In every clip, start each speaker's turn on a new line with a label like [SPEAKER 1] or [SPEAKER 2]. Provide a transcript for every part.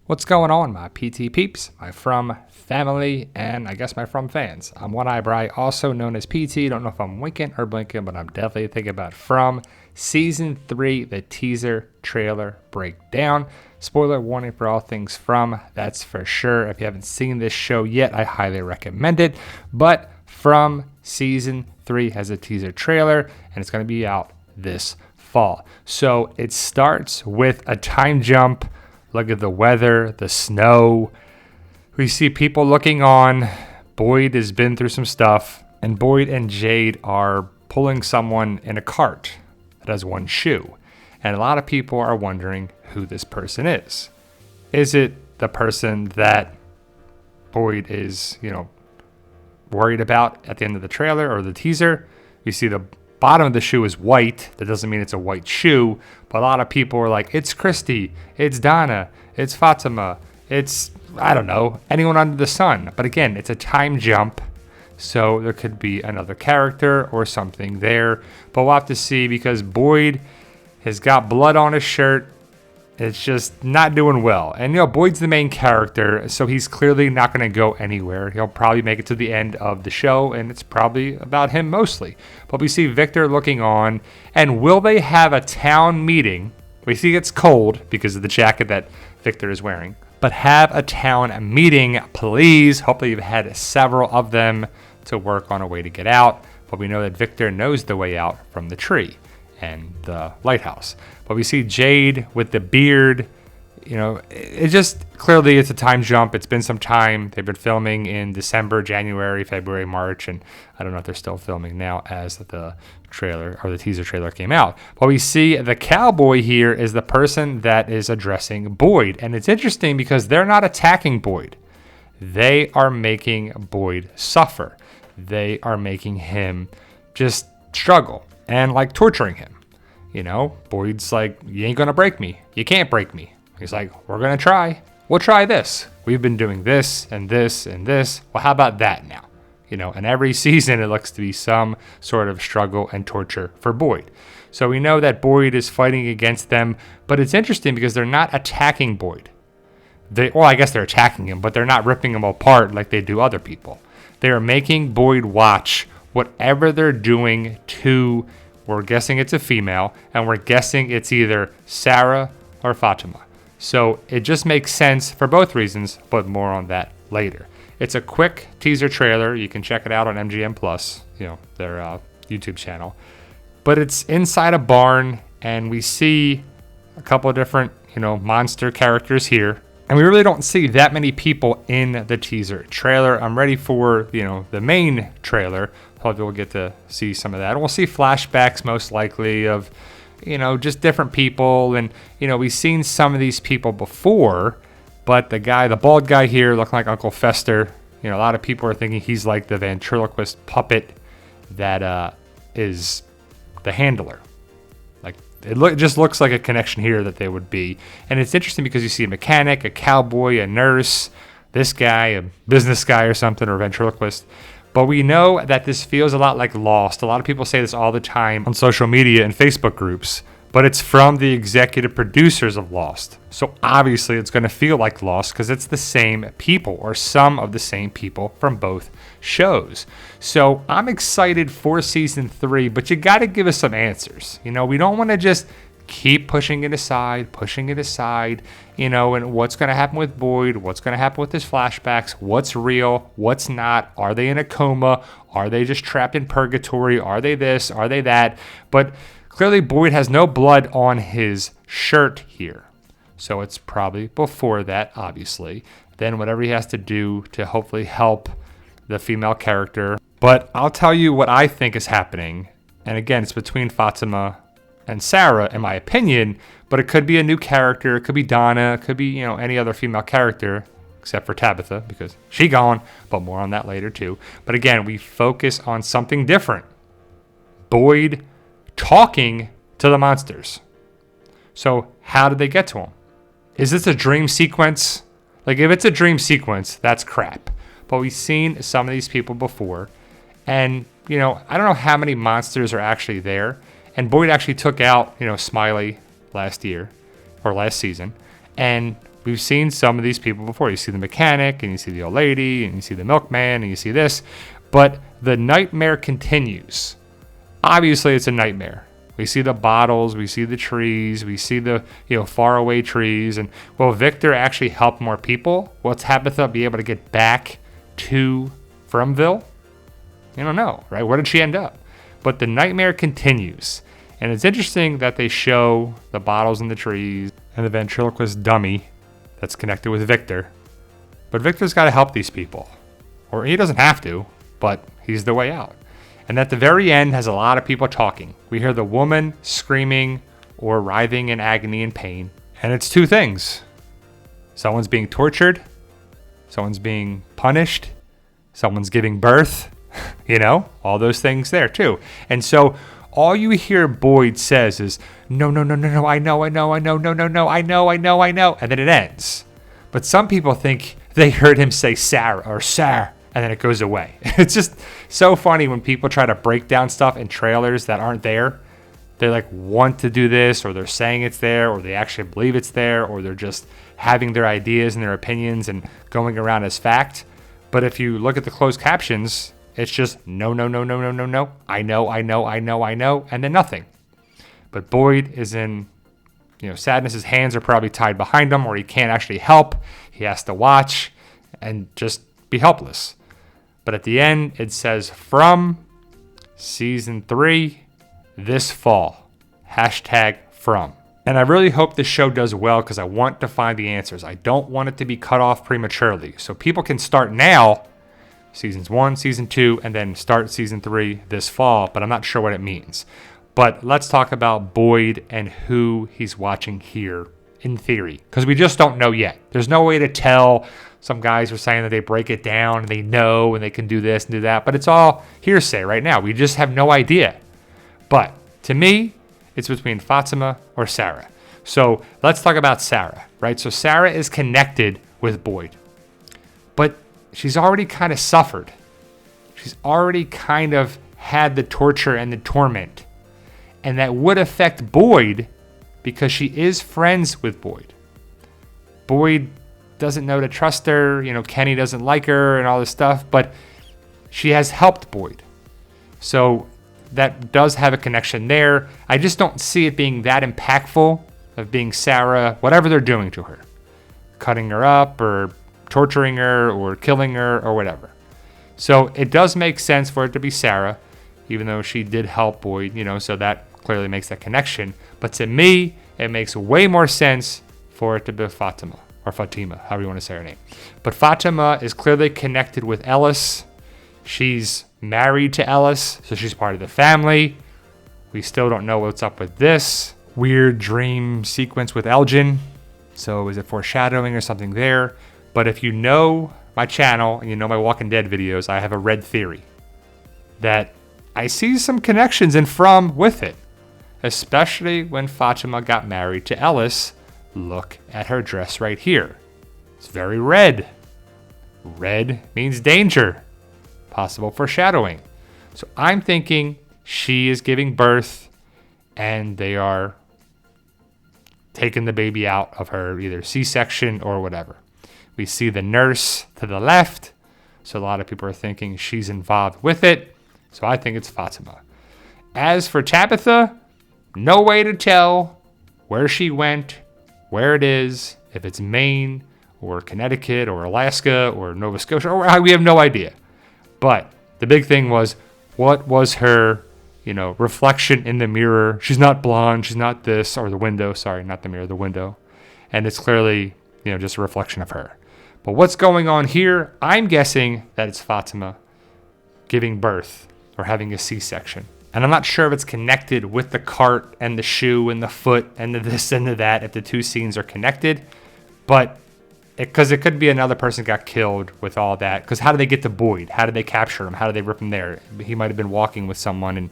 [SPEAKER 1] What's going on, my PT peeps, my From family, and I guess my From fans? I'm One Eye Bry, also known as PT. Don't know if I'm winking or blinking, but I'm definitely thinking about From Season 3, the teaser trailer breakdown. Spoiler warning for all things From, that's for sure. If you haven't seen this show yet, I highly recommend it. But From Season 3 has a teaser trailer, and it's going to be out this fall. So it starts with a time jump. Look at the weather, the snow. We see people looking on. Boyd has been through some stuff, and Boyd and Jade are pulling someone in a cart that has one shoe. And a lot of people are wondering who this person is. Is it the person that Boyd is, worried about at the end of the trailer or the teaser? We see the bottom of the shoe is white. That doesn't mean it's a white shoe, but a lot of people are like, it's Christy, it's Donna, it's Fatima, it's, I don't know, anyone under the sun. But again, it's a time jump, so there could be another character or something there. But we'll have to see, because Boyd has got blood on his shirt. It's just not doing well. And, Boyd's the main character, so he's clearly not going to go anywhere. He'll probably make it to the end of the show, and it's probably about him mostly. But we see Victor looking on, and will they have a town meeting? We see it's cold because of the jacket that Victor is wearing. But have a town meeting, please. Hopefully you've had several of them to work on a way to get out. But we know that Victor knows the way out from the tree and the lighthouse. But we see Jade with the beard. It just clearly it's a time jump. It's been some time. They've been filming in December, January, February, March, and I don't know if they're still filming now as the trailer or the teaser trailer came out. But we see the cowboy here is the person that is addressing Boyd. And it's interesting because they're not attacking Boyd. They are making Boyd suffer. They are making him just struggle and torturing him. Boyd's like, you ain't gonna break me. You can't break me. He's like, we're gonna try. We'll try this. We've been doing this and this and this. Well, how about that now? And every season it looks to be some sort of struggle and torture for Boyd. So we know that Boyd is fighting against them, but it's interesting because they're not attacking Boyd. I guess they're attacking him, but they're not ripping him apart like they do other people. They are making Boyd watch whatever they're doing to, we're guessing it's a female, and we're guessing it's either Sarah or Fatima. So it just makes sense for both reasons, but more on that later. It's a quick teaser trailer. You can check it out on MGM Plus, their YouTube channel. But it's inside a barn, and we see a couple of different, monster characters here. And we really don't see that many people in the teaser trailer. I'm ready for, the main trailer. Hopefully we'll get to see some of that. And we'll see flashbacks most likely of, just different people. And, we've seen some of these people before, but the bald guy here looking like Uncle Fester. A lot of people are thinking he's like the ventriloquist puppet that is the handler. It just looks like a connection here that they would be. And it's interesting because you see a mechanic, a cowboy, a nurse, this guy, a business guy or something, or a ventriloquist. But we know that this feels a lot like Lost. A lot of people say this all the time on social media and Facebook groups, but it's from the executive producers of Lost. So obviously it's going to feel like Lost because it's the same people, or some of the same people from both shows. So I'm excited for season 3, but you got to give us some answers. We don't want to just keep pushing it aside, and what's going to happen with Boyd, what's going to happen with his flashbacks, what's real, what's not, are they in a coma, are they just trapped in purgatory, are they this, are they that? But clearly Boyd has no blood on his shirt here, so it's probably before that, obviously. Then whatever he has to do to hopefully help the female character. But I'll tell you what I think is happening, and again, it's between Fatima and Sarah, in my opinion, but it could be a new character. It could be Donna. It could be, any other female character, except for Tabitha, because she gone, but more on that later too. But again, we focus on something different. Boyd talking to the monsters. So how did they get to him? Is this a dream sequence? If it's a dream sequence, that's crap. But we've seen some of these people before, and, I don't know how many monsters are actually there. And Boyd actually took out, Smiley last year or last season. And we've seen some of these people before. You see the mechanic, and you see the old lady, and you see the milkman, and you see this. But the nightmare continues. Obviously, it's a nightmare. We see the bottles, we see the trees, we see the faraway trees. And will Victor actually help more people? Will Tabitha be able to get back to Fromville? You don't know, right? Where did she end up? But the nightmare continues. And it's interesting that they show the bottles in the trees and the ventriloquist dummy that's connected with Victor. But Victor's got to help these people. Or he doesn't have to, but he's the way out. And at the very end has a lot of people talking. We hear the woman screaming or writhing in agony and pain. And it's two things. Someone's being tortured. Someone's being punished. Someone's giving birth. All those things there too. And so all you hear Boyd says is, no, I know, no, I know. And then it ends. But some people think they heard him say Sarah or Sar, and then it goes away. It's just so funny when people try to break down stuff in trailers that aren't there. They want to do this, or they're saying it's there, or they actually believe it's there, or they're just having their ideas and their opinions and going around as fact. But if you look at the closed captions, it's just no, I know, and then nothing. But Boyd is in, sadness. His hands are probably tied behind him, or he can't actually help. He has to watch and just be helpless. But at the end, it says from season 3 this fall. #from. And I really hope this show does well because I want to find the answers. I don't want it to be cut off prematurely. So people can start now, seasons 1, season 2, and then start season 3 this fall. But I'm not sure what it means. But let's talk about Boyd and who he's watching here in theory. Because we just don't know yet. There's no way to tell. Some guys are saying that they break it down and they know and they can do this and do that. But it's all hearsay right now. We just have no idea. But to me, it's between Fatima or Sarah. So let's talk about Sarah, right? So Sarah is connected with Boyd. But she's already kind of suffered. She's already kind of had the torture and the torment. And that would affect Boyd because she is friends with Boyd. Boyd doesn't know to trust her. Kenny doesn't like her and all this stuff. But she has helped Boyd. So that does have a connection there. I just don't see it being that impactful of being Sarah, whatever they're doing to her. Cutting her up or torturing her or killing her or whatever. So it does make sense for it to be Sarah, even though she did help Boyd, so that clearly makes that connection. But to me, it makes way more sense for it to be Fatima, or Fatima, however you want to say her name. But Fatima is clearly connected with Ellis. She's married to Ellis, so she's part of the family. We still don't know what's up with this weird dream sequence with Elgin. So is it foreshadowing or something there? But if you know my channel and you know my Walking Dead videos, I have a red theory that I see some connections in From with it, especially when Fatima got married to Ellis. Look at her dress right here. It's very red. Red means danger. Possible foreshadowing. So I'm thinking she is giving birth and they are taking the baby out of her, either C-section or whatever. We see the nurse to the left. So a lot of people are thinking she's involved with it. So I think it's Fatima. As for Tabitha, no way to tell where she went, where it is, if it's Maine or Connecticut or Alaska or Nova Scotia, or we have no idea. But the big thing was, what was her, reflection in the mirror? She's not blonde. She's not this, or the window. Sorry, not the mirror, the window. And it's clearly, just a reflection of her. But what's going on here? I'm guessing that it's Fatima giving birth or having a C-section. And I'm not sure if it's connected with the cart and the shoe and the foot and the this and the that, if the two scenes are connected. But because it could be another person got killed with all that. Because how did they get to Boyd? How did they capture him? How did they rip him there? He might have been walking with someone. And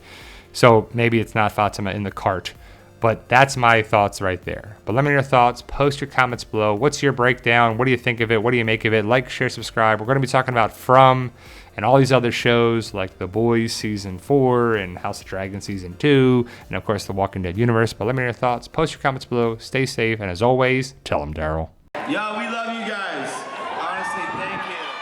[SPEAKER 1] so maybe it's not Fatima in the cart. But that's my thoughts right there. But let me know your thoughts. Post your comments below. What's your breakdown? What do you think of it? What do you make of it? Like, share, subscribe. We're going to be talking about From and all these other shows like The Boys Season 4 and House of Dragon Season 2. And, of course, The Walking Dead universe. But let me know your thoughts. Post your comments below. Stay safe. And, as always, tell them Daryl.
[SPEAKER 2] Yo, we love you guys. Honestly, thank you.